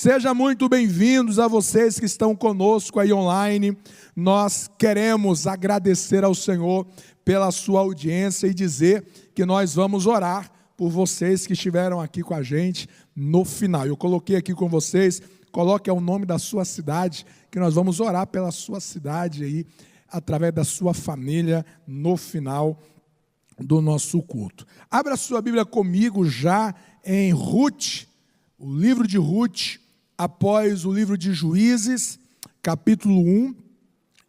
Seja muito bem-vindos a vocês que estão conosco aí online. Nós queremos agradecer ao Senhor pela sua audiência e dizer que nós vamos orar por vocês que estiveram aqui com a gente no final. Eu coloquei aqui com vocês, coloque o nome da sua cidade, que nós vamos orar pela sua cidade aí, através da sua família, no final do nosso culto. Abra sua Bíblia comigo já em Ruth, o livro de Ruth, após o livro de Juízes, capítulo 1,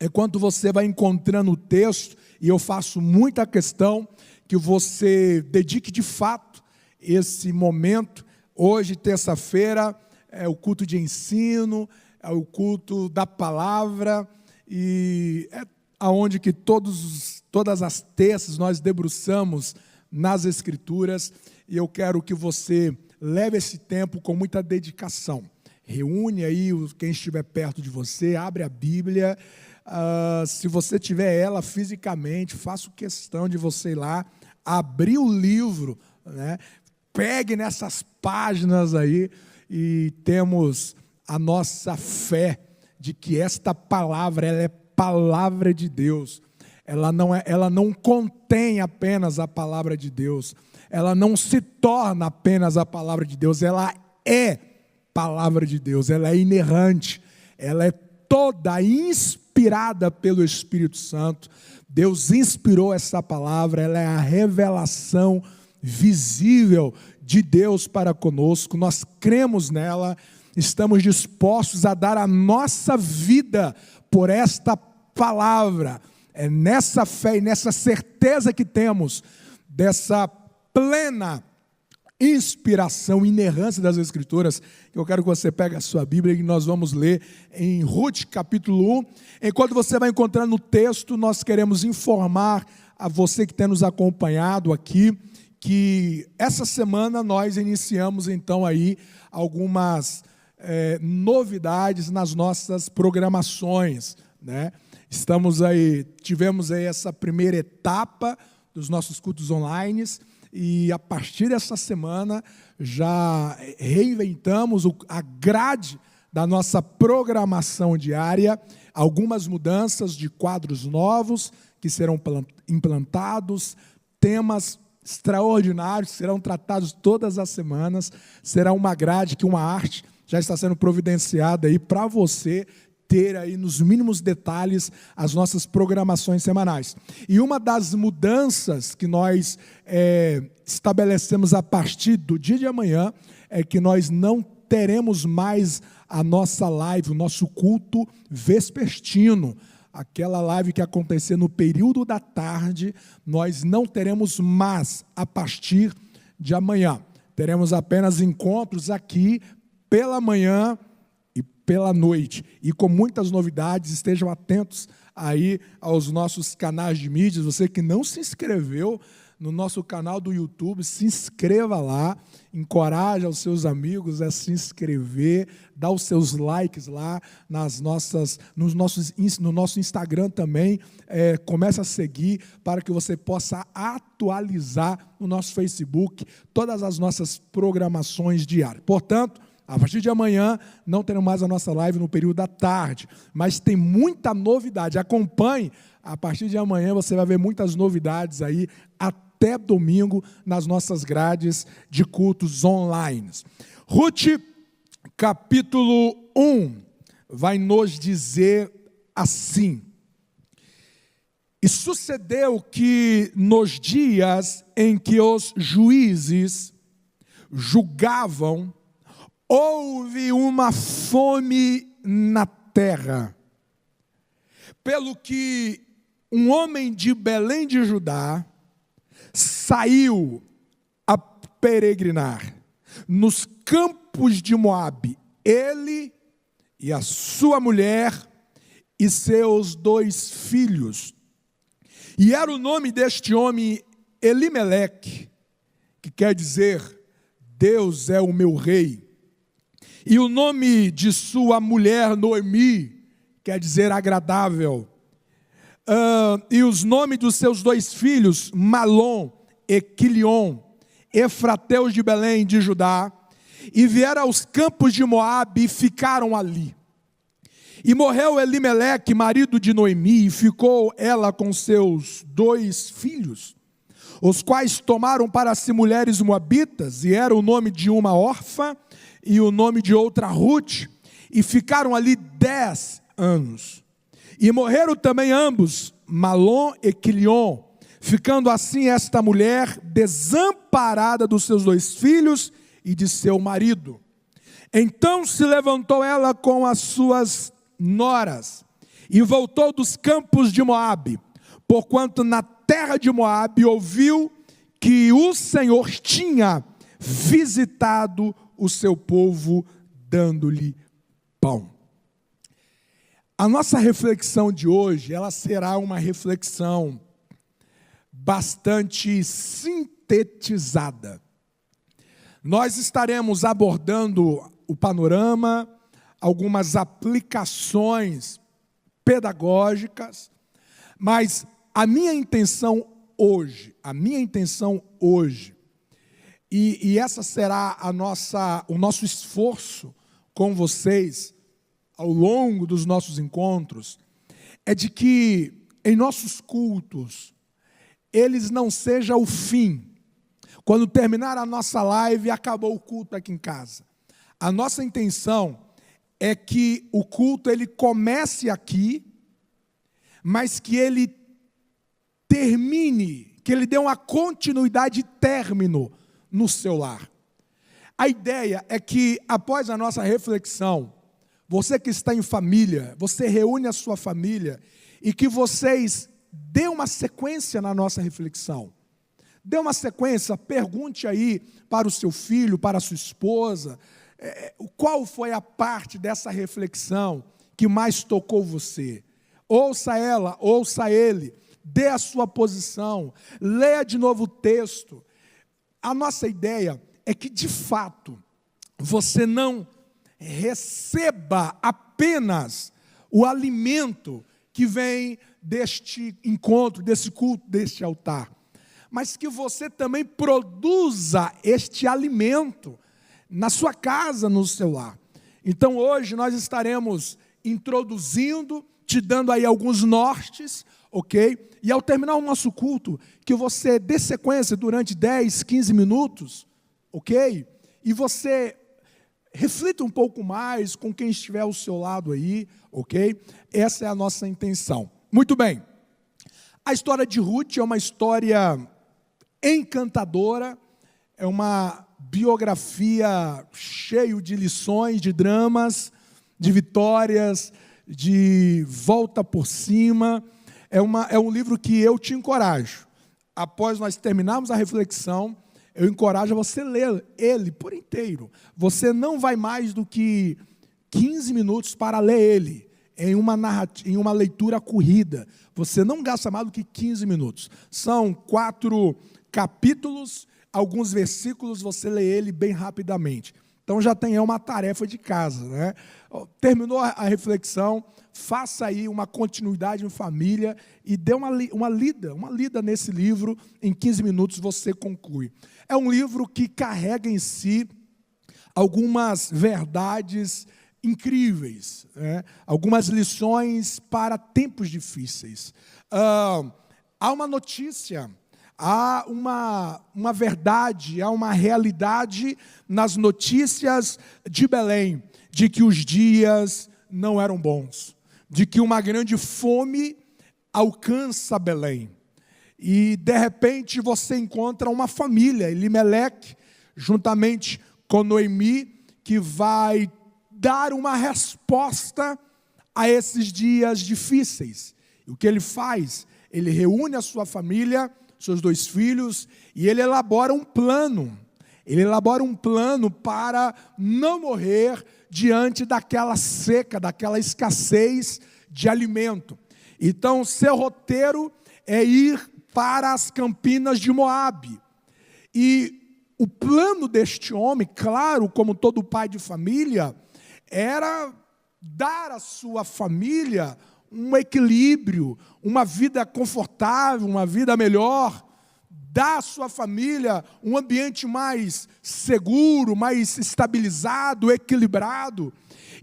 enquanto você vai encontrando o texto, e eu faço muita questão que você dedique de fato esse momento. Hoje, terça-feira, é o culto de ensino, é o culto da palavra, e é aonde que todas as terças nós debruçamos nas Escrituras, e eu quero que você leve esse tempo com muita dedicação. Reúne aí quem estiver perto de você, abre a Bíblia, se você tiver ela fisicamente, faço questão de você ir lá, abrir o livro, né? Pegue nessas páginas aí e temos a nossa fé de que esta palavra, ela é palavra de Deus. Ela não contém apenas a palavra de Deus, ela não se torna apenas a palavra de Deus, ela é palavra de Deus, ela é inerrante, ela é toda inspirada pelo Espírito Santo. Deus inspirou essa palavra, ela é a revelação visível de Deus para conosco. Nós cremos nela, estamos dispostos a dar a nossa vida por esta palavra. É nessa fé e nessa certeza que temos dessa plena inspiração, inerrância das Escrituras, que eu quero que você pegue a sua Bíblia e nós vamos ler em Ruth capítulo 1. Enquanto você vai encontrando o texto, nós queremos informar a você que tem nos acompanhado aqui, que essa semana nós iniciamos então aí algumas novidades nas nossas programações, né? Tivemos aí essa primeira etapa dos nossos cultos online, e a partir dessa semana já reinventamos a grade da nossa programação diária, algumas mudanças de quadros novos que serão implantados, temas extraordinários que serão tratados todas as semanas. Será uma grade, uma arte já está sendo providenciada aí para você ter aí nos mínimos detalhes as nossas programações semanais. E uma das mudanças que nós estabelecemos a partir do dia de amanhã é que nós não teremos mais a nossa live, o nosso culto vespertino, aquela live que acontecia no período da tarde, nós não teremos mais a partir de amanhã. Teremos apenas encontros aqui pela manhã e pela noite, e com muitas novidades. Estejam atentos aí aos nossos canais de mídias. Você que não se inscreveu no nosso canal do YouTube, se inscreva lá, encoraje os seus amigos a se inscrever, dá os seus likes lá no nosso Instagram também, comece a seguir para que você possa atualizar no nosso Facebook todas as nossas programações diárias. Portanto, a partir de amanhã, não teremos mais a nossa live no período da tarde, mas tem muita novidade. Acompanhe, a partir de amanhã você vai ver muitas novidades aí, até domingo, nas nossas grades de cultos online. Ruth, capítulo 1, vai nos dizer assim: e sucedeu que nos dias em que os juízes julgavam, houve uma fome na terra, pelo que um homem de Belém de Judá saiu a peregrinar nos campos de Moabe, ele e a sua mulher e seus 2 filhos. E era o nome deste homem Elimeleque, que quer dizer, Deus é o meu rei. E o nome de sua mulher, Noemi, quer dizer agradável. E os nomes dos seus 2 filhos, Malom e Quilion, efrateus de Belém de Judá. e vieram aos campos de Moabe e ficaram ali. E morreu Elimeleque, marido de Noemi, e ficou ela com seus 2 filhos, os quais tomaram para si mulheres moabitas, e era o nome de uma Orfa e o nome de outra Ruth, e ficaram ali 10 anos. E morreram também ambos, Malom e Quilion, ficando assim esta mulher desamparada dos seus 2 filhos e de seu marido. Então se levantou ela com as suas noras e voltou dos campos de Moabe, porquanto na terra de Moabe ouviu que o Senhor tinha visitado o seu povo, dando-lhe pão. A nossa reflexão de hoje, ela será uma reflexão bastante sintetizada. Nós estaremos abordando o panorama, algumas aplicações pedagógicas, mas a minha intenção hoje, e essa será o nosso esforço com vocês ao longo dos nossos encontros, é de que em nossos cultos, eles não sejam o fim. Quando terminar a nossa live, acabou o culto aqui em casa. A nossa intenção é que o culto ele comece aqui, mas que ele termine, que ele dê uma continuidade e término no seu lar. A ideia é que após a nossa reflexão, você que está em família, você reúne a sua família e que vocês dê uma sequência na nossa reflexão. Dê uma sequência, pergunte aí para o seu filho, para a sua esposa, qual foi a parte dessa reflexão que mais tocou você. Ouça ela, ouça ele, dê a sua posição, leia de novo o texto. A nossa ideia é que, de fato, você não receba apenas o alimento que vem deste encontro, desse culto, deste altar, mas que você também produza este alimento na sua casa, no seu lar. Então hoje nós estaremos introduzindo, te dando aí alguns nortes, ok? E ao terminar o nosso culto, que você dê sequência durante 10, 15 minutos, ok? E você reflita um pouco mais com quem estiver ao seu lado aí, ok? Essa é a nossa intenção. Muito bem. A história de Ruth é uma história encantadora, é uma biografia cheia de lições, de dramas, de vitórias, de volta por cima. É um livro que eu te encorajo. Após nós terminarmos a reflexão, eu encorajo a você ler ele por inteiro. Você não vai mais do que 15 minutos para ler ele, em uma leitura corrida. Você não gasta mais do que 15 minutos. São 4 capítulos, alguns versículos, você lê ele bem rapidamente. Então já tem uma tarefa de casa, né? Terminou a reflexão, faça aí uma continuidade em família e dê uma lida nesse livro, em 15 minutos você conclui. É um livro que carrega em si algumas verdades incríveis, né? Algumas lições para tempos difíceis. Há uma notícia, há uma verdade, há uma realidade nas notícias de Belém, de que os dias não eram bons, de que uma grande fome alcança Belém. E, de repente, você encontra uma família, Elimeleque, juntamente com Noemi, que vai dar uma resposta a esses dias difíceis. E o que ele faz? Ele reúne a sua família, seus 2 filhos, e ele elabora um plano. Ele elabora um plano para não morrer diante daquela seca, daquela escassez de alimento. Então, seu roteiro é ir para as campinas de Moabe. E o plano deste homem, claro, como todo pai de família, era dar à sua família um equilíbrio, uma vida confortável, uma vida melhor, dar à sua família um ambiente mais seguro, mais estabilizado, equilibrado.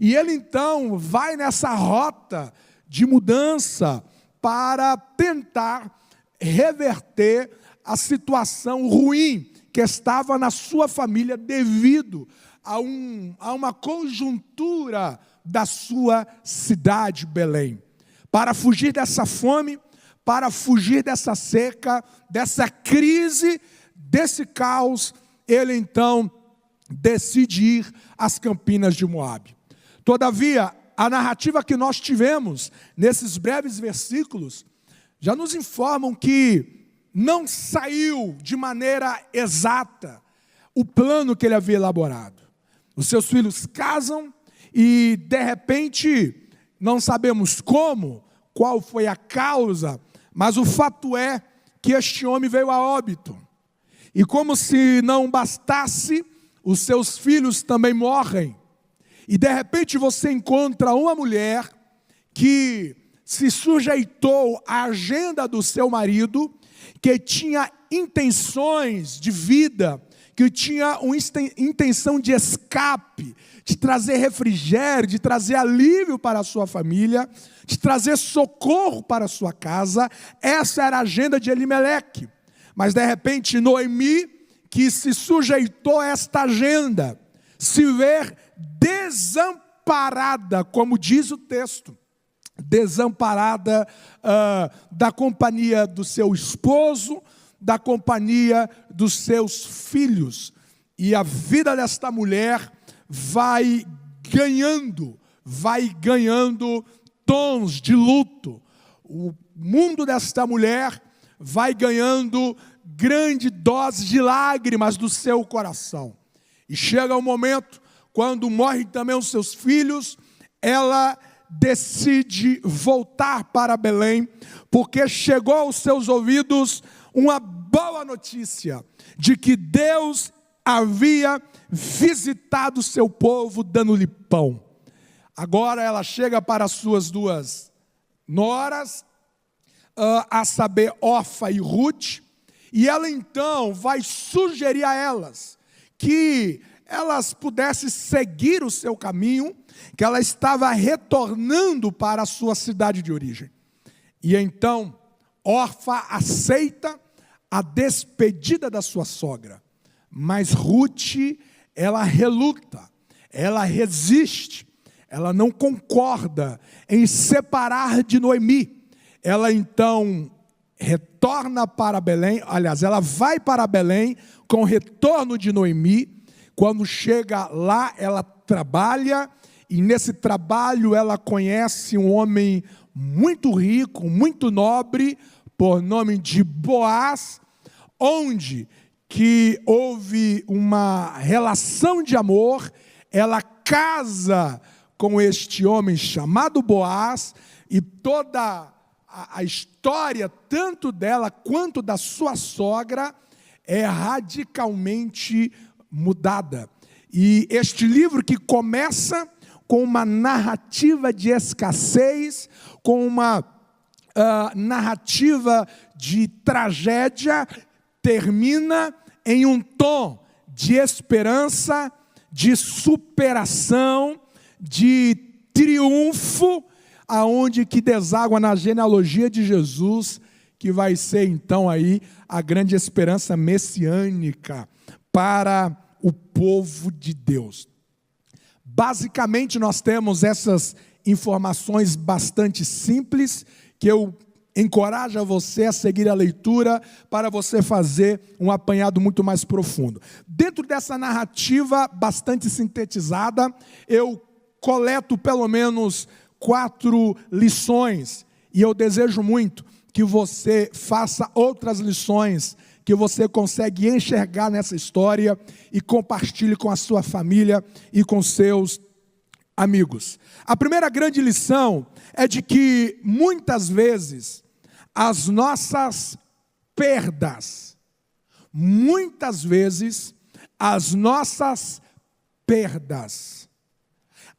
E ele então vai nessa rota de mudança para tentar reverter a situação ruim que estava na sua família devido a uma conjuntura da sua cidade, Belém. Para fugir dessa fome, para fugir dessa seca, dessa crise, desse caos, ele então decide ir às campinas de Moabe. Todavia, a narrativa que nós tivemos nesses breves versículos já nos informam que não saiu de maneira exata o plano que ele havia elaborado. Os seus filhos casam e, de repente, não sabemos como, qual foi a causa, mas o fato é que este homem veio a óbito. E como se não bastasse, os seus filhos também morrem. E de repente você encontra uma mulher que se sujeitou à agenda do seu marido, que tinha intenções de vida, que tinha uma intenção de escape, de trazer refrigério, de trazer alívio para a sua família, de trazer socorro para a sua casa. Essa era a agenda de Elimeleque. Mas de repente Noemi, que se sujeitou a esta agenda, se vê desamparada, como diz o texto, desamparada da companhia do seu esposo, da companhia dos seus filhos. E a vida desta mulher vai ganhando tons de luto. O mundo desta mulher vai ganhando grande dose de lágrimas do seu coração. E chega o momento, quando morrem também os seus filhos, ela decide voltar para Belém, porque chegou aos seus ouvidos uma boa notícia, de que Deus havia visitado o seu povo, dando-lhe pão. Agora ela chega para as suas duas noras, a saber, Orfa e Ruth, e ela então vai sugerir a elas que elas pudessem seguir o seu caminho, que ela estava retornando para a sua cidade de origem. E então Orfa aceita a despedida da sua sogra, mas Ruth, ela reluta, ela resiste, ela não concorda em separar de Noemi. Ela então retorna para Belém, aliás, ela vai para Belém com o retorno de Noemi. Quando chega lá, ela trabalha, e nesse trabalho ela conhece um homem muito rico, muito nobre, por nome de Boaz, onde que houve uma relação de amor. Ela casa com este homem chamado Boaz, e toda a história, tanto dela quanto da sua sogra, é radicalmente mudada. E este livro, que começa com uma narrativa de escassez, com uma narrativa de tragédia, termina em um tom de esperança, de superação, de triunfo, aonde que deságua na genealogia de Jesus, que vai ser então aí a grande esperança messiânica para o povo de Deus. Basicamente nós temos essas informações bastante simples, que eu encorajo você a seguir a leitura para você fazer um apanhado muito mais profundo. Dentro dessa narrativa bastante sintetizada, eu coleto pelo menos 4 lições, e eu desejo muito que você faça outras lições que você consegue enxergar nessa história e compartilhe com a sua família e com seus amigos. A primeira grande lição é de que muitas vezes as nossas perdas,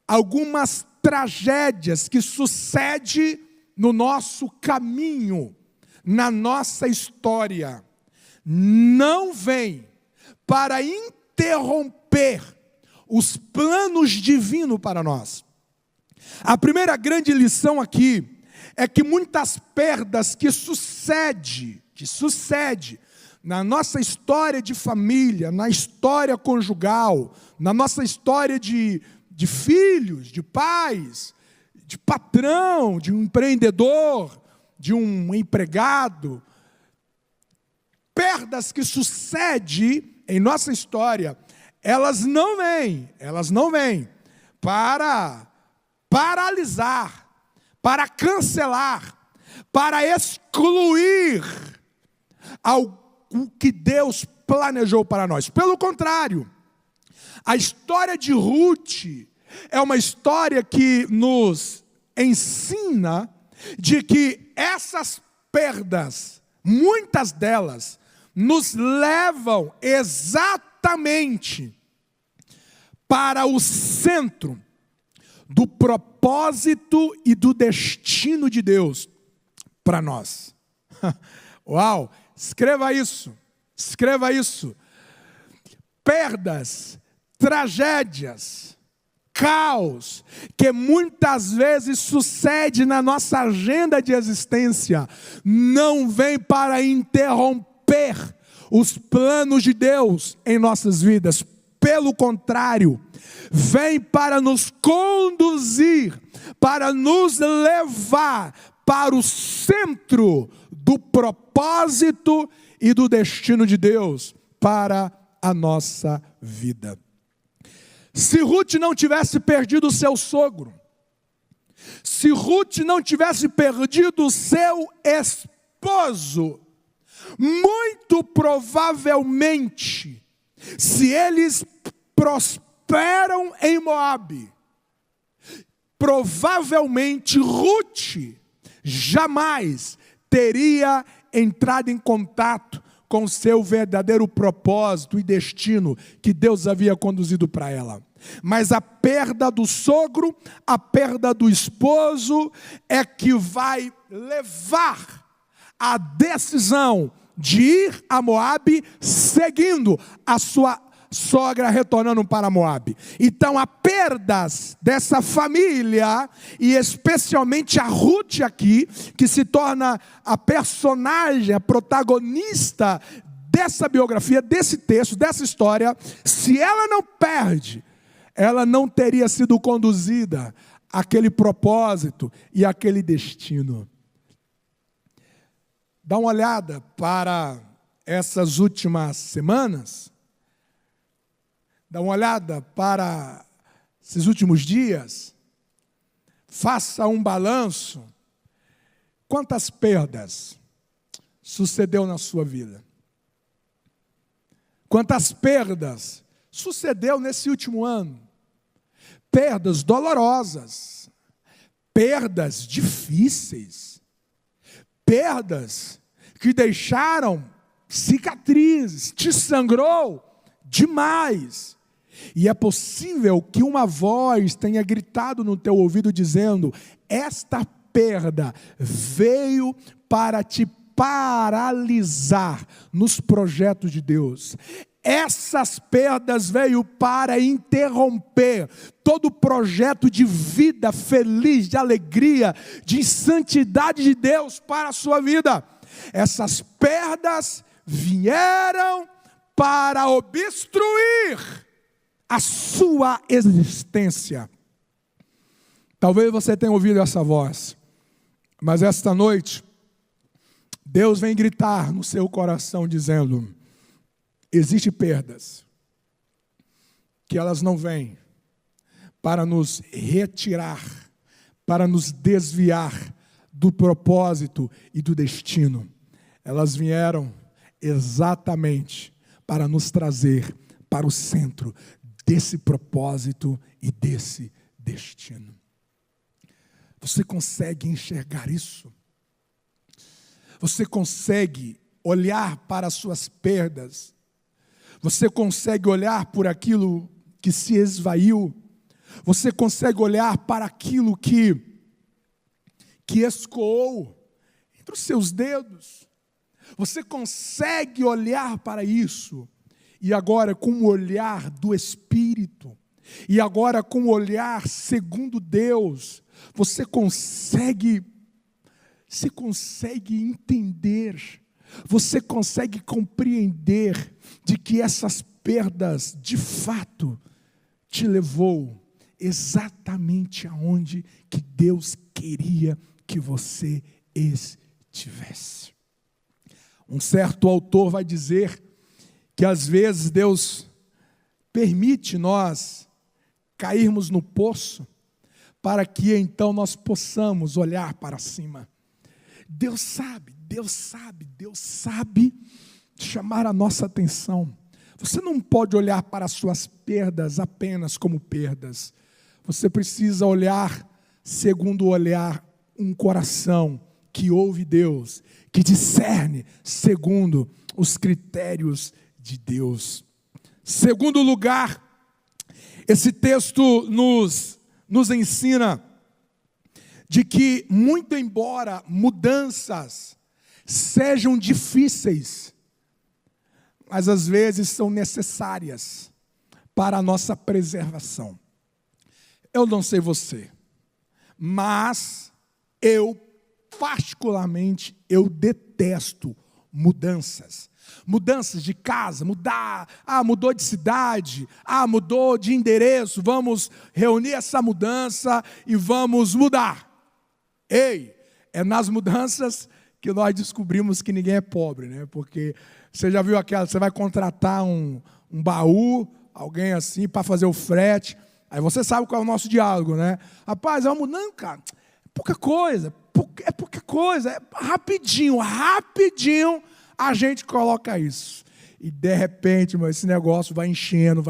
algumas tragédias que sucedem no nosso caminho, na nossa história, não vem para interromper os planos divinos para nós. A primeira grande lição aqui é que muitas perdas que sucede na nossa história de família, na história conjugal, na nossa história de filhos, de pais, de patrão, de um empreendedor, de um empregado, perdas que sucedem em nossa história, elas não vêm para paralisar, para cancelar, para excluir o que Deus planejou para nós. Pelo contrário, a história de Ruth é uma história que nos ensina de que essas perdas, muitas delas, nos levam exatamente para o centro do propósito e do destino de Deus para nós. Uau! Escreva isso. Perdas, tragédias, caos, que muitas vezes sucede na nossa agenda de existência, não vem para interromper os planos de Deus em nossas vidas. Pelo contrário, vem para nos conduzir, para nos levar para o centro do propósito e do destino de Deus para a nossa vida. Se Ruth não tivesse perdido o seu sogro, se Ruth não tivesse perdido o seu esposo, muito provavelmente, se eles prosperam em Moabe, provavelmente Ruth jamais teria entrado em contato com o seu verdadeiro propósito e destino que Deus havia conduzido para ela. Mas a perda do sogro, a perda do esposo é que vai levar a decisão de ir a Moabe, seguindo a sua sogra retornando para Moabe. Então há perdas dessa família, e especialmente a Ruth aqui, que se torna a personagem, a protagonista dessa biografia, desse texto, dessa história. Se ela não perde, ela não teria sido conduzida àquele propósito e àquele destino. Dá uma olhada para essas últimas semanas. Dá uma olhada para esses últimos dias. Faça um balanço. Quantas perdas sucedeu na sua vida? Quantas perdas sucedeu nesse último ano? Perdas dolorosas, perdas difíceis, perdas que deixaram cicatrizes, te sangrou demais. E é possível que uma voz tenha gritado no teu ouvido dizendo: esta perda veio para te paralisar nos projetos de Deus. Essas perdas veio para interromper todo o projeto de vida feliz, de alegria, de santidade de Deus para a sua vida. Essas perdas vieram para obstruir a sua existência. Talvez você tenha ouvido essa voz, mas esta noite Deus vem gritar no seu coração dizendo: existem perdas que elas não vêm para nos retirar, para nos desviar do propósito e do destino. Elas vieram exatamente para nos trazer para o centro desse propósito e desse destino. Você consegue enxergar isso? Você consegue olhar para as suas perdas? Você consegue olhar por aquilo que se esvaiu? Você consegue olhar para aquilo que escoou entre os seus dedos? Você consegue olhar para isso, e agora com o olhar do Espírito, e agora com o olhar segundo Deus, você consegue entender, você consegue compreender de que essas perdas, de fato, te levou exatamente aonde que Deus queria que você estivesse. Um certo autor vai dizer que às vezes Deus permite nós cairmos no poço, para que então nós possamos olhar para cima. Deus sabe chamar a nossa atenção. Você não pode olhar para as suas perdas apenas como perdas. Você precisa olhar segundo olhar um coração que ouve Deus, que discerne segundo os critérios de Deus. Segundo lugar, esse texto nos ensina de que, muito embora mudanças sejam difíceis, mas às vezes são necessárias para a nossa preservação. Eu não sei você, mas eu particularmente, eu detesto mudanças. Mudanças de casa, mudou de cidade, mudou de endereço, vamos reunir essa mudança e vamos mudar. Ei, é nas mudanças que nós descobrimos que ninguém é pobre, né? Porque você já viu aquela, você vai contratar um baú, alguém assim, para fazer o frete, aí você sabe qual é o nosso diálogo, né? Rapaz, vamos, não, cara, pouca coisa, é rapidinho a gente coloca isso. E de repente, esse negócio vai enchendo,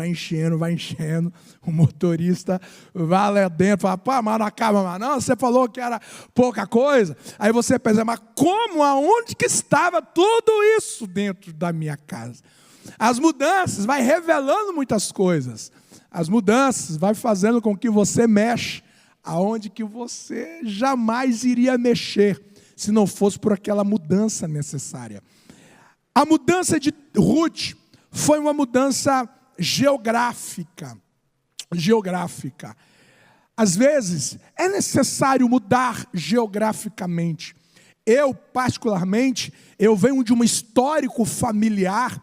o motorista vai lá dentro, fala, pá, mas não acaba mais não, você falou que era pouca coisa. Aí você pensa, mas aonde que estava tudo isso dentro da minha casa? As mudanças vai revelando muitas coisas. As mudanças vai fazendo com que você mexa aonde que você jamais iria mexer, se não fosse por aquela mudança necessária. A mudança de Ruth foi uma mudança geográfica. Às vezes, é necessário mudar geograficamente. Eu, particularmente, venho de um histórico familiar,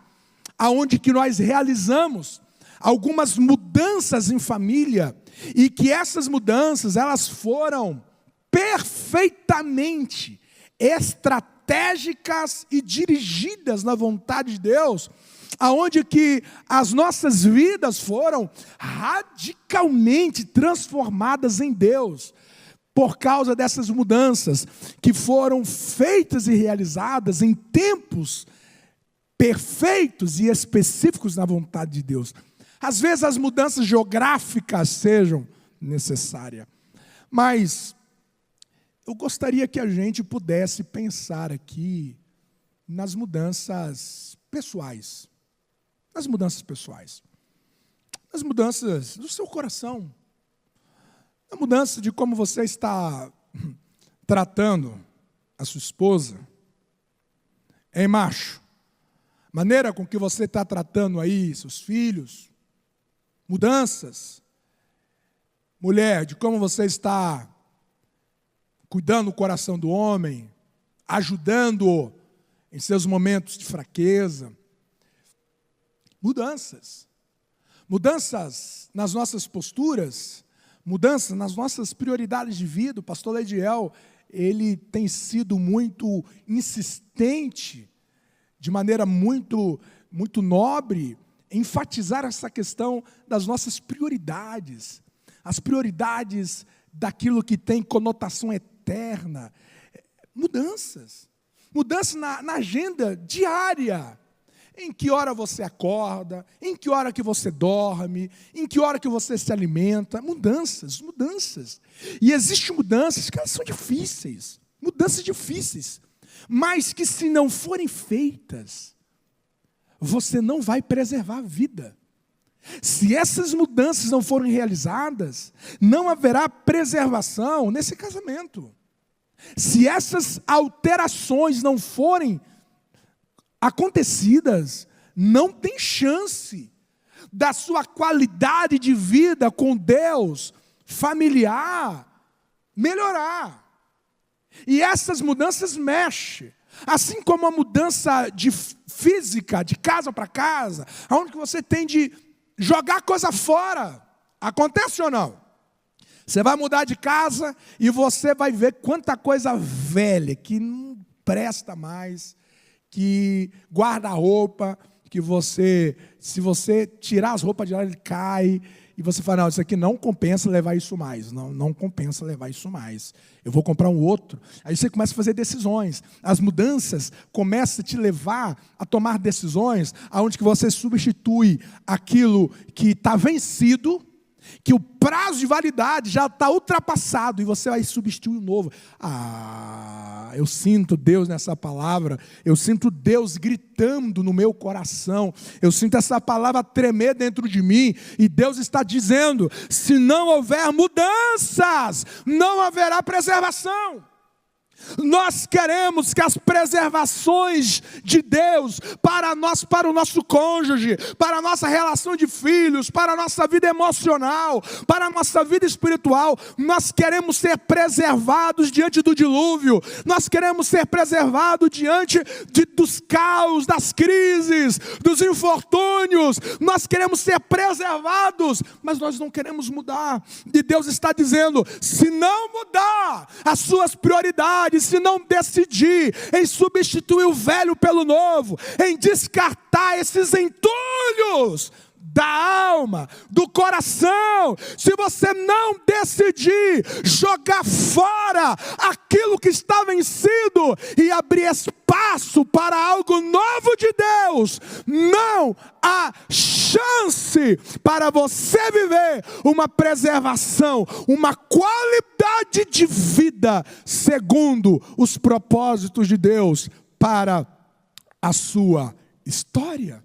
onde que nós realizamos algumas mudanças em família, e que essas mudanças, elas foram perfeitamente estratégicas e dirigidas na vontade de Deus, aonde que as nossas vidas foram radicalmente transformadas em Deus, por causa dessas mudanças que foram feitas e realizadas em tempos perfeitos e específicos na vontade de Deus. Às vezes as mudanças geográficas sejam necessárias, mas eu gostaria que a gente pudesse pensar aqui nas mudanças pessoais. Nas mudanças pessoais. Nas mudanças do seu coração. Na mudança de como você está tratando a sua esposa. Hein, macho? Maneira com que você está tratando aí seus filhos. Mudanças. Mulher, de como você está cuidando do coração do homem, ajudando-o em seus momentos de fraqueza. Mudanças. Mudanças nas nossas posturas, mudanças nas nossas prioridades de vida. O pastor Leidiel, ele tem sido muito insistente, de maneira muito nobre, em enfatizar essa questão das nossas prioridades. As prioridades daquilo que tem conotação eterna. Mudanças. Mudanças na agenda diária. Em que hora você acorda, em que hora que você dorme, em que hora que você se alimenta. Mudanças. E existem mudanças que elas são difíceis. Mudanças difíceis. Mas que se não forem feitas, você não vai preservar a vida. Se essas mudanças não forem realizadas, não haverá preservação nesse casamento. Se essas alterações não forem acontecidas, não tem chance da sua qualidade de vida com Deus, familiar, melhorar. E essas mudanças mexem. Assim como a mudança de física, de casa para casa, onde você tem de jogar coisa fora. Acontece ou não? Você vai mudar de casa e você vai ver quanta coisa velha que não presta mais, que guarda-roupa, que você, se você tirar as roupas de lá, ele cai, e você fala, não, isso aqui não compensa levar isso mais, não compensa levar isso mais, eu vou comprar um outro. Aí você começa a fazer decisões, as mudanças começam a te levar a tomar decisões, onde que você substitui aquilo que está vencido, que o prazo de validade já está ultrapassado, e você vai substituir o novo. Eu sinto Deus nessa palavra, eu sinto Deus gritando no meu coração, eu sinto essa palavra tremer dentro de mim, e Deus está dizendo, se não houver mudanças, não haverá preservação. Nós queremos que as preservações de Deus para nós, para o nosso cônjuge, para a nossa relação de filhos, para a nossa vida emocional, para a nossa vida espiritual, nós queremos ser preservados diante do dilúvio, nós queremos ser preservados diante dos caos, das crises, dos infortúnios, nós queremos ser preservados, mas nós não queremos mudar. E Deus está dizendo, se não mudar as suas prioridades, se não decidir em substituir o velho pelo novo, em descartar esses entulhos da alma, do coração, se você não decidir jogar fora aquilo que está vencido e abrir espaço para algo novo de Deus, não há chance para você viver uma preservação, uma qualidade de vida segundo os propósitos de Deus para a sua história.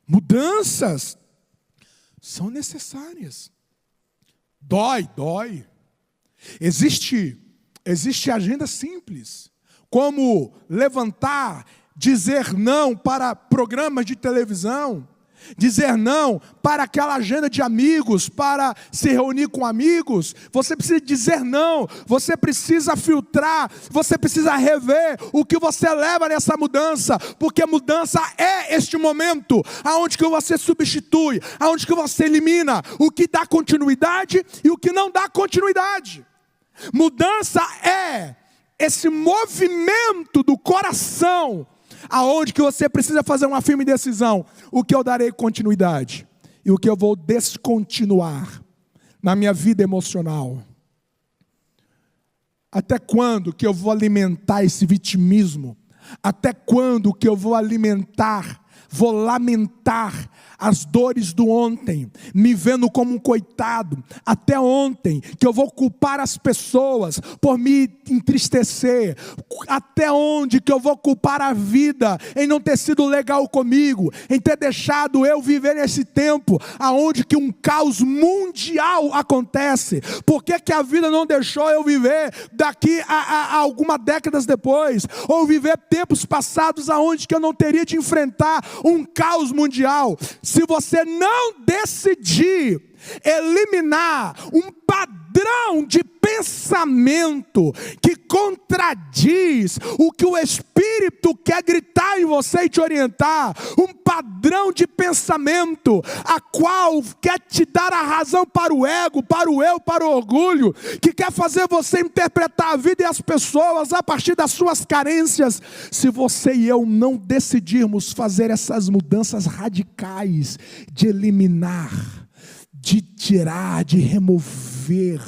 Mudanças são necessárias. Dói. Existe agenda simples, como levantar, dizer não para programas de televisão, dizer não para aquela agenda de amigos, para se reunir com amigos. Você precisa dizer não, você precisa filtrar, você precisa rever o que você leva nessa mudança, porque mudança é este momento, aonde que você substitui, aonde que você elimina o que dá continuidade e o que não dá continuidade. Mudança é esse movimento do coração, aonde que você precisa fazer uma firme decisão, o que eu darei continuidade e o que eu vou descontinuar na minha vida emocional. Até quando que eu vou alimentar esse vitimismo? Até quando que eu vou lamentar as dores do ontem, me vendo como um coitado? Até ontem que eu vou culpar as pessoas por me entristecer? Até onde que eu vou culpar a vida em não ter sido legal comigo, em ter deixado eu viver nesse tempo aonde que um caos mundial acontece? Por que que a vida não deixou eu viver daqui a algumas décadas depois, ou viver tempos passados aonde que eu não teria de enfrentar um caos mundial? Se você não decidir eliminar um padrão de pensamento que contradiz o que o Espírito quer gritar em você e te orientar, um padrão de pensamento a qual quer te dar a razão para o ego, para o eu, para o orgulho, que quer fazer você interpretar a vida e as pessoas a partir das suas carências. Se você e eu não decidirmos fazer essas mudanças radicais de eliminar, de tirar, de remover,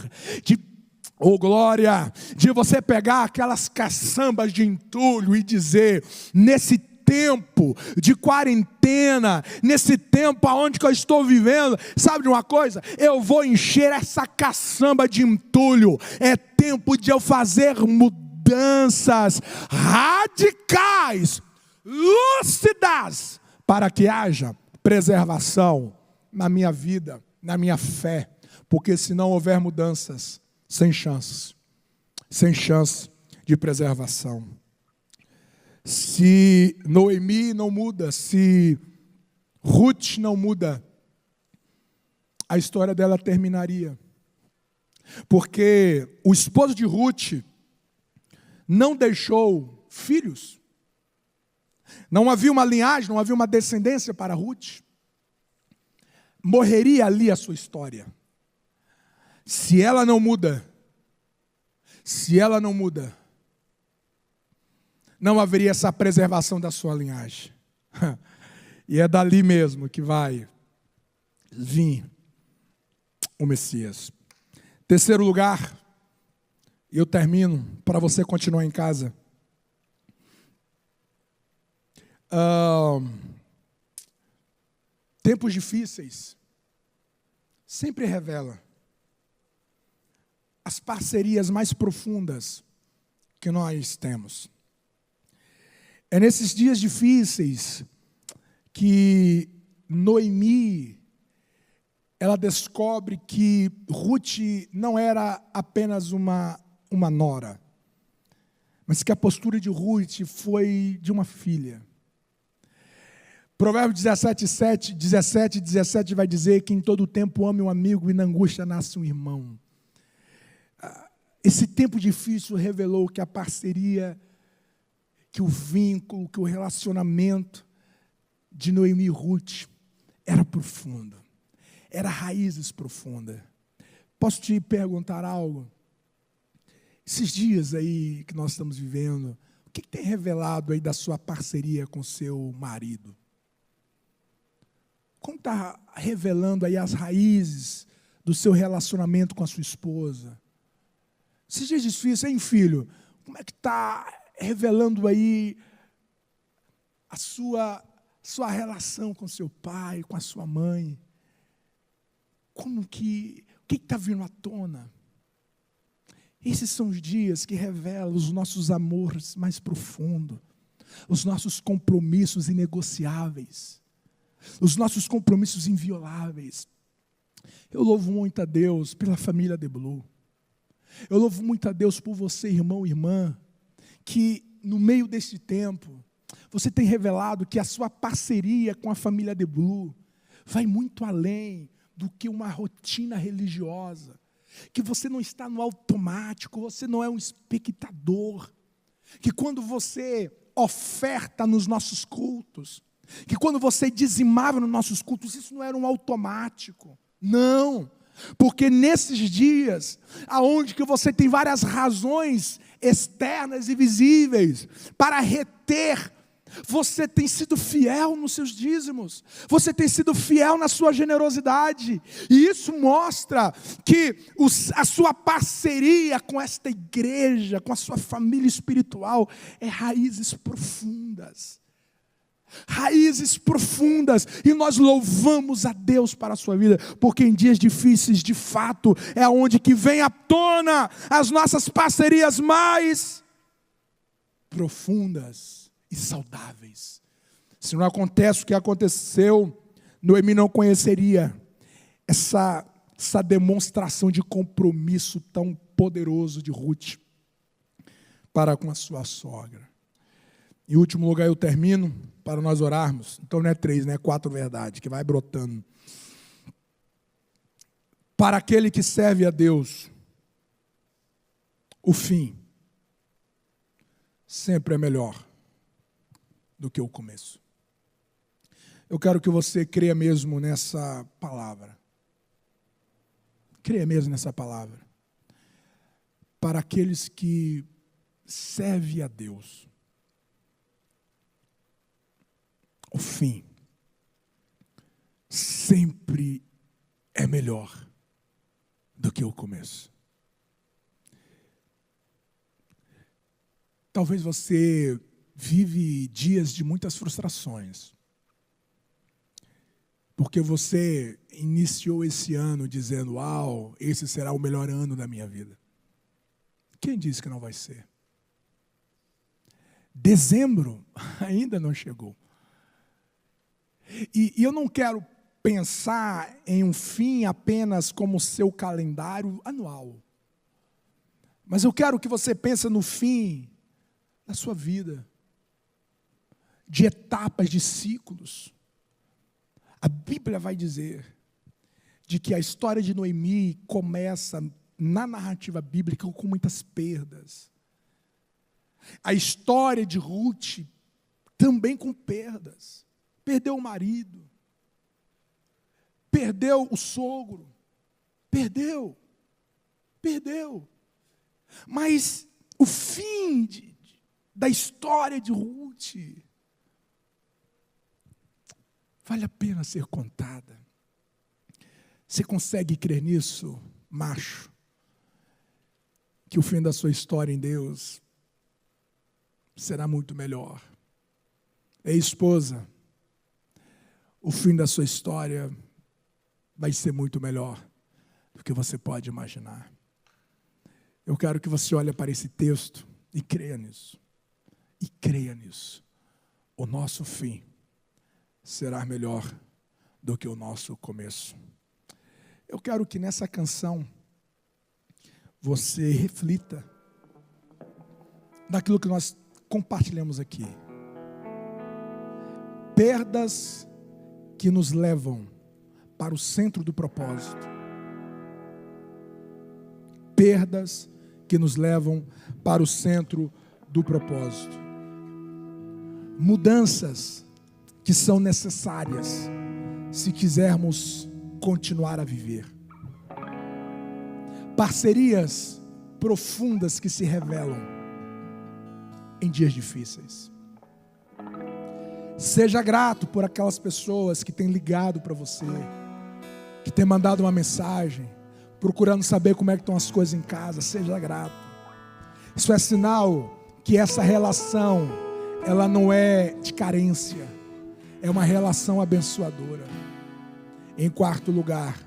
glória, de você pegar aquelas caçambas de entulho e dizer, nesse tempo de quarentena, nesse tempo aonde que eu estou vivendo, sabe de uma coisa? Eu vou encher essa caçamba de entulho, é tempo de eu fazer mudanças radicais, lúcidas, para que haja preservação na minha vida, na minha fé, porque se não houver mudanças, sem chance de preservação. Se Noemi não muda, se Ruth não muda, a história dela terminaria. Porque o esposo de Ruth não deixou filhos. Não havia uma linhagem, não havia uma descendência para Ruth. Morreria ali a sua história. Se ela não muda, não haveria essa preservação da sua linhagem. E é dali mesmo que vai vir o Messias. Terceiro lugar, e eu termino para você continuar em casa. Tempos difíceis sempre revela as parcerias mais profundas que nós temos. É nesses dias difíceis que Noemi, ela descobre que Ruth não era apenas uma nora, mas que a postura de Ruth foi de uma filha. Provérbios 17 vai dizer que em todo tempo ame um amigo e na angústia nasce um irmão. Esse tempo difícil revelou que a parceria, que o vínculo, que o relacionamento de Noemi e Ruth era profundo. Era raízes profundas. Posso te perguntar algo? Esses dias aí que nós estamos vivendo, o que tem revelado aí da sua parceria com seu marido? Como está revelando aí as raízes do seu relacionamento com a sua esposa? Esses dias difíceis, hein, filho? Como é que está revelando aí a sua relação com seu pai, com a sua mãe? O que está vindo à tona? Esses são os dias que revelam os nossos amores mais profundos, os nossos compromissos inegociáveis, os nossos compromissos invioláveis. Eu louvo muito a Deus pela família The Blue. Eu louvo muito a Deus por você, irmão e irmã, que no meio desse tempo, você tem revelado que a sua parceria com a família The Blue vai muito além do que uma rotina religiosa, que você não está no automático, você não é um espectador, que quando você oferta nos nossos cultos, que quando você dizimava nos nossos cultos, isso não era um automático, não, porque nesses dias, aonde que você tem várias razões externas e visíveis para reter, você tem sido fiel nos seus dízimos, você tem sido fiel na sua generosidade, e isso mostra que a sua parceria com esta igreja, com a sua família espiritual, é raízes profundas. Raízes profundas, e nós louvamos a Deus para a sua vida, porque em dias difíceis, de fato, é onde que vem à tona as nossas parcerias mais profundas e saudáveis. Se não acontece o que aconteceu, Noemi não conheceria essa demonstração de compromisso tão poderoso de Ruth para com a sua sogra. Em último lugar, eu termino para nós orarmos. Então não é 3, é 4 verdades, que vai brotando. Para aquele que serve a Deus, o fim sempre é melhor do que o começo. Eu quero que você creia mesmo nessa palavra. Creia mesmo nessa palavra. Para aqueles que servem a Deus, o fim sempre é melhor do que o começo. Talvez você vive dias de muitas frustrações, porque você iniciou esse ano dizendo: uau, esse será o melhor ano da minha vida. Quem disse que não vai ser? Dezembro ainda não chegou. E eu não quero pensar em um fim apenas como seu calendário anual. Mas eu quero que você pense no fim da sua vida. de etapas, de ciclos. A Bíblia vai dizer de que a história de Noemi começa na narrativa bíblica com muitas perdas. A história de Ruth também com perdas. Perdeu o marido, perdeu o sogro, perdeu. Mas o fim da história de Ruth vale a pena ser contada. Você consegue crer nisso, macho? Que o fim da sua história em Deus será muito melhor. Ei, esposa, o fim da sua história vai ser muito melhor do que você pode imaginar. Eu quero que você olhe para esse texto e creia nisso. E creia nisso. O nosso fim será melhor do que o nosso começo. Eu quero que nessa canção você reflita naquilo que nós compartilhamos aqui. Perdas que nos levam para o centro do propósito. Perdas que nos levam para o centro do propósito. Mudanças que são necessárias se quisermos continuar a viver. Parcerias profundas que se revelam em dias difíceis. Seja grato por aquelas pessoas que têm ligado para você, que têm mandado uma mensagem, procurando saber como é que estão as coisas em casa. Seja grato. Isso é sinal que essa relação, ela não é de carência, é uma relação abençoadora. Em quarto lugar,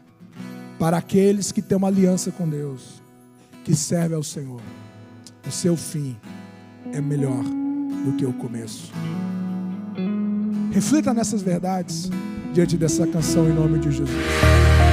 para aqueles que têm uma aliança com Deus, que servem ao Senhor, o seu fim é melhor do que o começo. Reflita nessas verdades diante dessa canção em nome de Jesus.